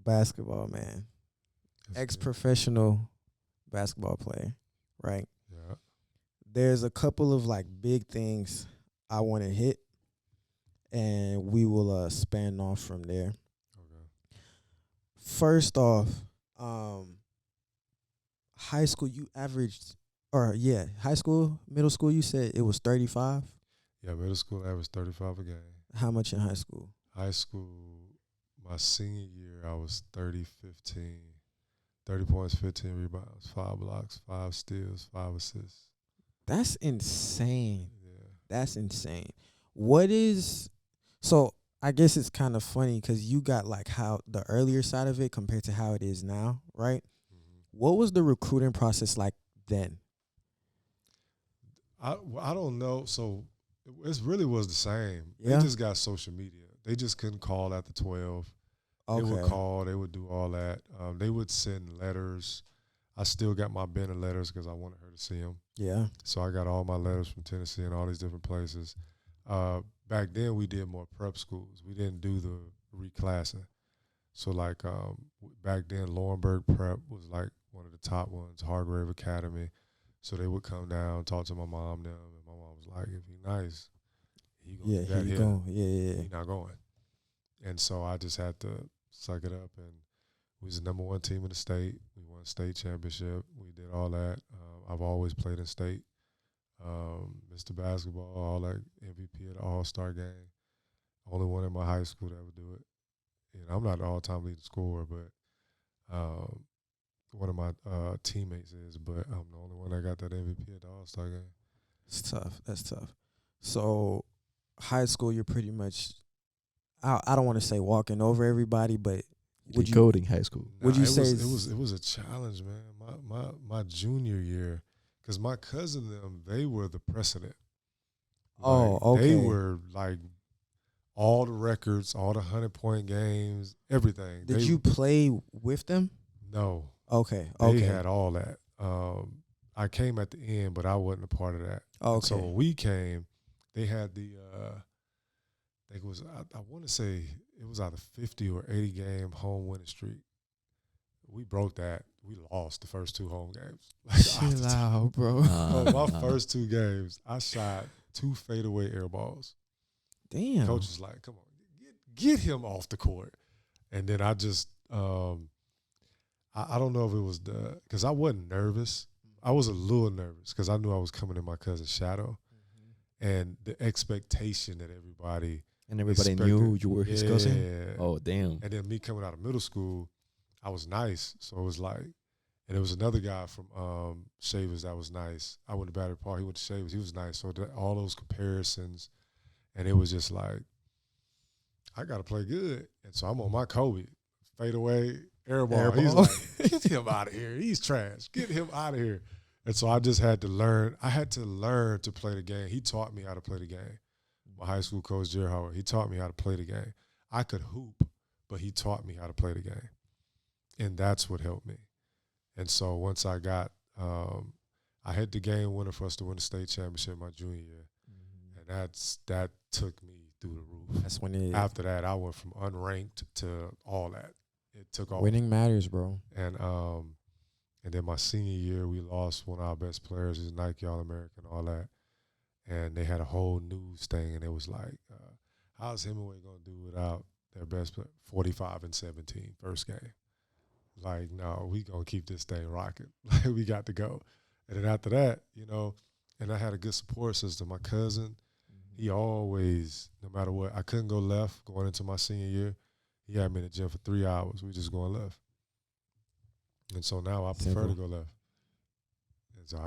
basketball, man. That's good. Ex-professional basketball player, right? Yeah. There's a couple of like big things I want to hit, and we will span off from there. Okay. First off, um, high school you averaged, or yeah, high school, middle school you said it was 35. Yeah, middle school average 35 a game. How much in high school? High school, my senior year, I was 30, 15, 30 points, 15 rebounds, 5 blocks, 5 steals, 5 assists. That's insane. Yeah. That's insane. What is so? I guess it's kind of funny because you got like how the earlier side of it compared to how it is now, right? Hmm. What was the recruiting process like then? I don't know. So it really was the same. They Yeah. just got social media. They just couldn't call after 12. They would Okay. call. They would do all that. They would send letters. I still got my bin of letters because I wanted her to see them. Yeah. So I got all my letters from Tennessee and all these different places. Back then, we did more prep schools. We didn't do the reclassing. So like back then, Laurinburg Prep was like one of the top ones. Hargrave Academy. So they would come down, talk to my mom, them, and my mom was like, "If he nice, he gonna Yeah. do Here that you here. go. Yeah. Yeah. He not going." And so I just had to suck it up, and we was the number one team in the state. We won state championship. We did all that. I've always played in state. Mr. Basketball, all that MVP at the All-Star game. Only one in my high school that would do it. And I'm not the all-time leading scorer, but one of my teammates is. But I'm the only one that got that MVP at the All-Star game. It's tough. That's tough. So, high school, you're pretty much. I don't want to say walking over everybody, but would you? Decoding high school. Would you it say it was a challenge, man? My junior year, because my cousin they were the precedent. Oh, They okay. were like all the records, all the 100-point games, everything. Did you play with them? No, Okay. they Okay. had all that. I came at the end, but I wasn't a part of that. And so Okay. when we came, they had the I think it was I want to say it was either 50 or 80 game home winning streak. We broke that. We lost the first 2 home games. Like, off the Chill top. out, bro. My first 2 games, I shot 2 fadeaway air balls. Damn. Coach was like, "Come on, get him off the court." And then I just, I don't know if it was because I wasn't nervous. I was a little nervous because I knew I was coming in my cousin's shadow, and the expectation that everybody And everybody expected, knew you were his cousin? yeah. Oh, damn. And then me coming out of middle school, I was nice, so it was like, and there was another guy from Shavers that was nice. I went to Battery Park. He went to Shavers. He was nice. So all those comparisons, and it was just like, I got to play good. And so I'm on my Kobe. Fade away, air ball. Air He's ball. like, get him out of here. He's trash. Get him out of here. And so I just had to learn. I had to learn to play the game. He taught me how to play the game. My high school coach, Jerry Howard, he taught me how to play the game. I could hoop, but he taught me how to play the game. And that's what helped me. And so once I got, I had the game winner for us to win the state championship my junior year. And that took me through the roof. That's when it After that, I went from unranked to all that. It took off. winning matters, bro. And then my senior year, we lost one of our best players. He's Nike All-American, all that. And they had a whole news thing, and it was like, how's Hemingway going to do without their best player? 45-17, first game. Like, no, we going to keep this thing rocking. Like, we got to go. And then after that, and I had a good support system. My cousin, he always, no matter what, I couldn't go left going into my senior year. He had me in the gym for 3 hours. We just going left. And so now I prefer Simple. to go left. And so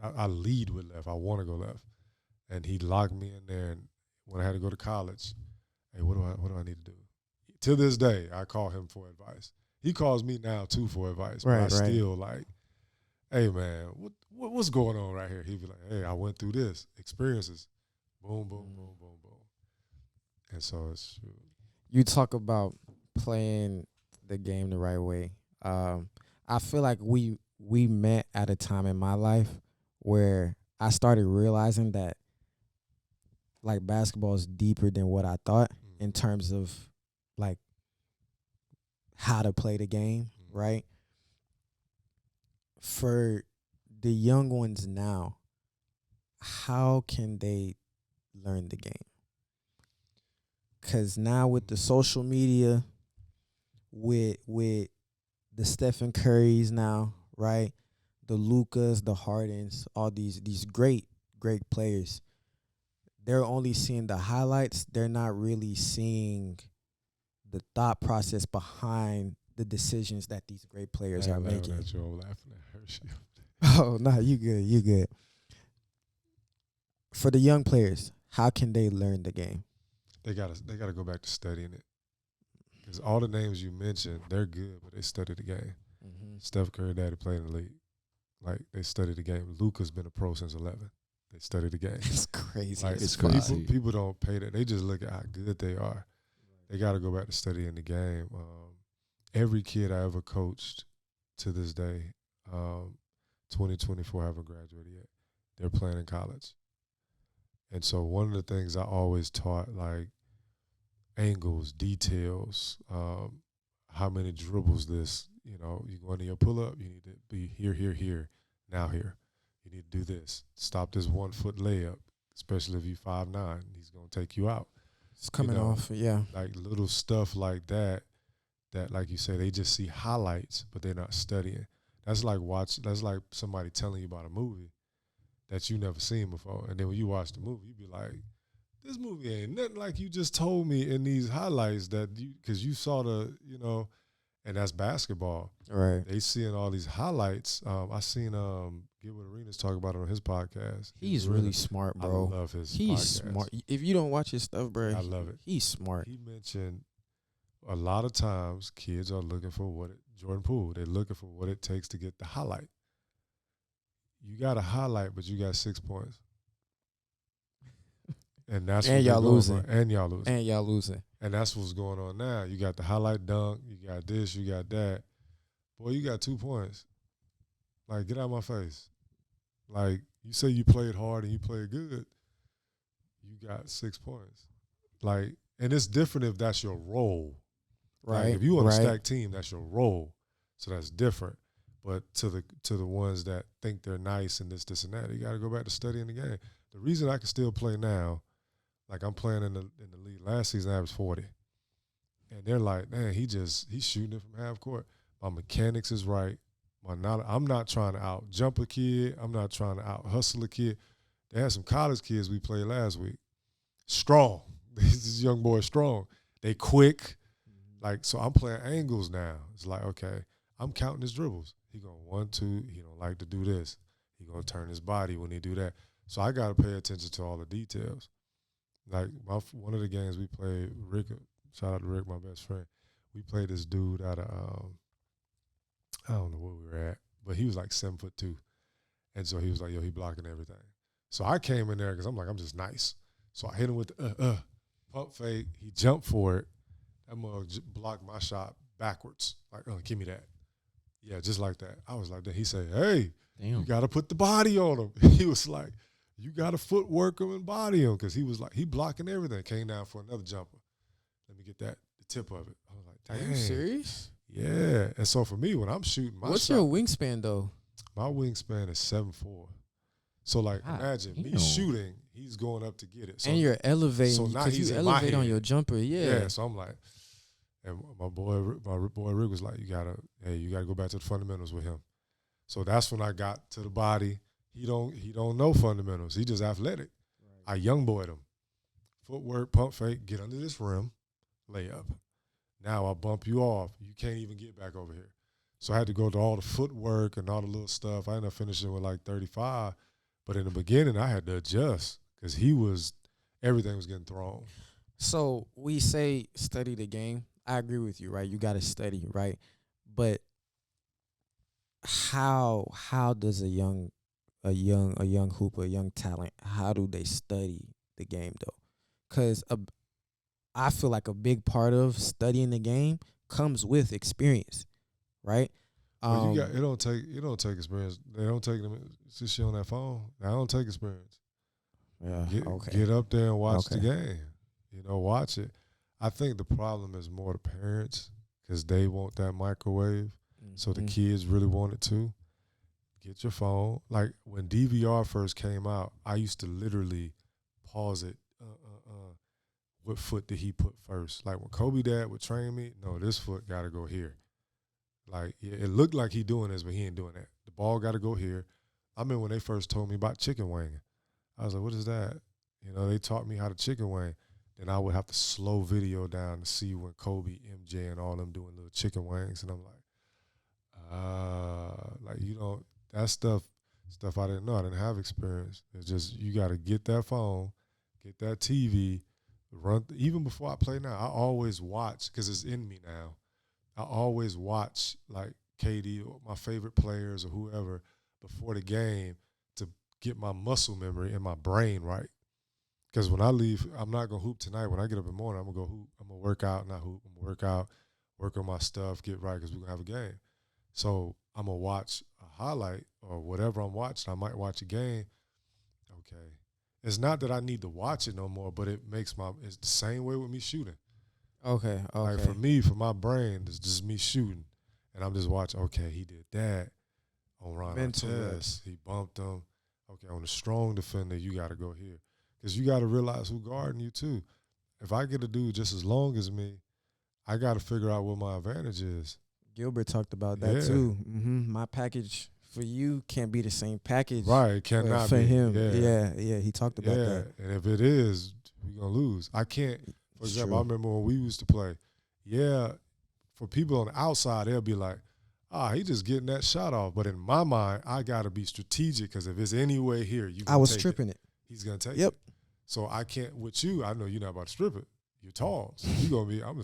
I lead with left. I want to go left. And he locked me in there. And when I had to go to college, hey, what do I need to do? To this day, I call him for advice. He calls me now too for advice. But I Right. still like, hey man, what's going on right here? He'd be like, hey, I went through this experiences. Boom, boom, boom, boom, boom. And so it's You talk about playing the game the right way. I feel like we met at a time in my life where I started realizing that like basketball is deeper than what I thought in terms of like how to play the game, right? For the young ones now, how can they learn the game? Because now with the social media, with the Stephen Currys now, right? The Lucas, the Hardens, all these great players. They're only seeing the highlights. They're not really seeing the thought process behind the decisions that these great players are making. At you, I'm laughing at Hershey. Oh no, you good, you good. For the young players, how can they learn the game? They gotta go back to studying it. Because all the names you mentioned, they're good, but they study the game. Mm-hmm. Steph Curry, daddy played in the league. Like, they study the game. Luka's been a pro since 11. They study the game. It's crazy. Like, it's crazy. People don't pay that. They just look at how good they are. They got to go back to studying the game. Every kid I ever coached to this day, 2024 haven't graduated yet. They're playing in college. And so one of the things I always taught, like, angles, details, how many dribbles this, you go into your pull-up, you need to be here, now here. You need to do this. Stop this 1 foot layup, especially if you're 5'9". He's going to take you out. It's coming off, yeah. Like little stuff like that, like you say, they just see highlights, but they're not studying. That's like somebody telling you about a movie that you never seen before. And then when you watch the movie, you be like, this movie ain't nothing like you just told me in these highlights because you saw and that's basketball. Right. They seeing all these highlights. I seen Gilbert Arenas talk about it on his podcast. He's really smart, bro. I love his He's podcast. smart. If you don't watch his stuff, bro, I love it. He's smart. He mentioned a lot of times kids are looking for Jordan Poole, they're looking for what it takes to get the highlight. You got a highlight, but you got 6 points. And that's and y'all losing. And y'all losing. And y'all losing. And that's what's going on now. You got the highlight dunk. You got this. You got that. Boy, you got 2 points. Like, get out of my face. Like, you say you played hard and you played good. You got 6 points. Like, and it's different if that's your role. Right. Like, if you on a stacked team, that's your role. So that's different. But to the ones that think they're nice and this and that, you got to go back to studying the game. The reason I can still play now, like I'm playing in the league. Last season I averaged 40. And they're like, man, he's shooting it from half court. My mechanics is right. I'm not trying to out jump a kid. I'm not trying to out hustle a kid. They had some college kids we played last week. Strong. This young boy strong. They quick. Like, so I'm playing angles now. It's like, okay, I'm counting his dribbles. He going 1, 2. He don't like to do this. He gonna turn his body when he do that. So I got to pay attention to all the details. Like one of the games we played, Rick, shout out to Rick, my best friend. We played this dude out of I don't know where we were at, but he was like 7'2", and so he was like, yo, he blocking everything. So I came in there because I'm like, I'm just nice. So I hit him with the pump fake. He jumped for it. That mug blocked my shot backwards. Like, give me that. Yeah, just like that. I was like that. He said, hey, Damn. you got to put the body on him. He was like, you got to footwork him and body him because he was like, he blocking everything. Came down for another jumper. Let me get the tip of it. I was like, dang. Are you serious? Yeah. And so for me, when I'm shooting my What's shot, your wingspan, though? my wingspan is 7'4". So, like, imagine me shooting, he's going up to get it. So, and you're elevating. So now he's you elevate on your jumper. Yeah. So I'm like, and my boy Rick was like, you gotta go back to the fundamentals with him. So that's when I got to the body. He don't know fundamentals. He just athletic. Right. I young boyed him. Footwork, pump fake, get under this rim, layup. Now I bump you off. You can't even get back over here. So I had to go to all the footwork and all the little stuff. I ended up finishing with like 35. But in the beginning, I had to adjust because everything was getting thrown. So we say study the game. I agree with you, right? You got to study, right? But how does a young hooper, a young talent, how do they study the game though? Because I feel like a big part of studying the game comes with experience, right? Well, it don't take experience. They don't take them. Just on that phone. I don't take experience. Yeah. Get up there and watch the game. Watch it. I think the problem is more the parents because they want that microwave. So the Mhm. kids really want it too. Get your phone. Like when DVR first came out, I used to literally pause it. What foot did he put first? Like when Kobe dad would train me, no, this foot got to go here. Like yeah, it looked like he doing this, but he ain't doing that. The ball got to go here. I remember when they first told me about chicken winging. I was like, what is that? You know, they taught me how to chicken wing. Then I would have to slow video down to see when Kobe, MJ, and all them doing little chicken wings, and I'm like you know, that stuff I didn't know. I didn't have experience. It's just you got to get that phone, get that TV, run. Even before I play now, I always watch because it's in me now. I always watch like KD or my favorite players or whoever before the game to get my muscle memory and my brain right. Because when I leave, I'm not gonna hoop tonight. When I get up in the morning, I'm gonna go hoop. I'm gonna work out, not hoop. I'm gonna work out, work on my stuff, get right, because we're gonna have a game. So I'm gonna watch a highlight or whatever I'm watching. I might watch a game. Okay, it's not that I need to watch it no more, but it makes it's the same way with me shooting. Okay. Like Okay. for me, for my brain, it's just me shooting, and I'm just watching. Okay, he did that on Ron Mental Artest. reps. He bumped him. Okay, on the strong defender, you got to go here because you got to realize who guarding you too. If I get a dude just as long as me, I got to figure out what my advantage is. Gilbert talked about Yeah. that too. My package for you can't be the same package Right, it cannot for be. him. Yeah. Yeah. He talked about that. And if it is, we're gonna lose. I can't. For It's example, I true. remember when we used to play. Yeah, for people on the outside, they'll be like, he just getting that shot off. But in my mind, I got to be strategic because if it's any way here, you I was stripping it. He's going to take Yep. it. So I can't, with you, I know you're not about to strip it. You're tall. So you're going to be, I'm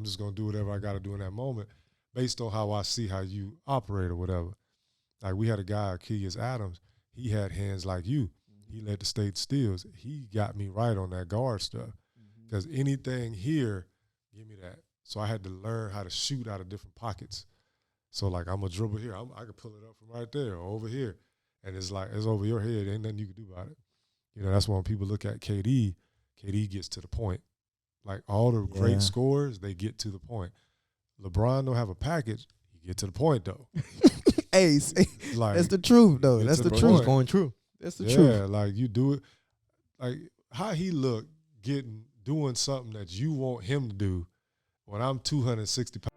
just going to do whatever I got to do in that moment based on how I see how you operate or whatever. Like we had a guy, Keegan Adams, he had hands like you. He led the state steals. He got me right on that guard stuff because anything here, give me that. So I had to learn how to shoot out of different pockets. So, like, I'm going to dribble here. I can pull it up from right there or over here. And it's like, it's over your head. Ain't nothing you can do about it. You know, that's why when people look at KD gets to the point. Like, all the great scorers, they get to the point. LeBron don't have a package. He get to the point, though. Hey, like, that's the truth, though. That's the truth. Point. Going true. That's the yeah, truth. Yeah, like, you do it. Like, how he look doing something that you want him to do when I'm 260 pounds.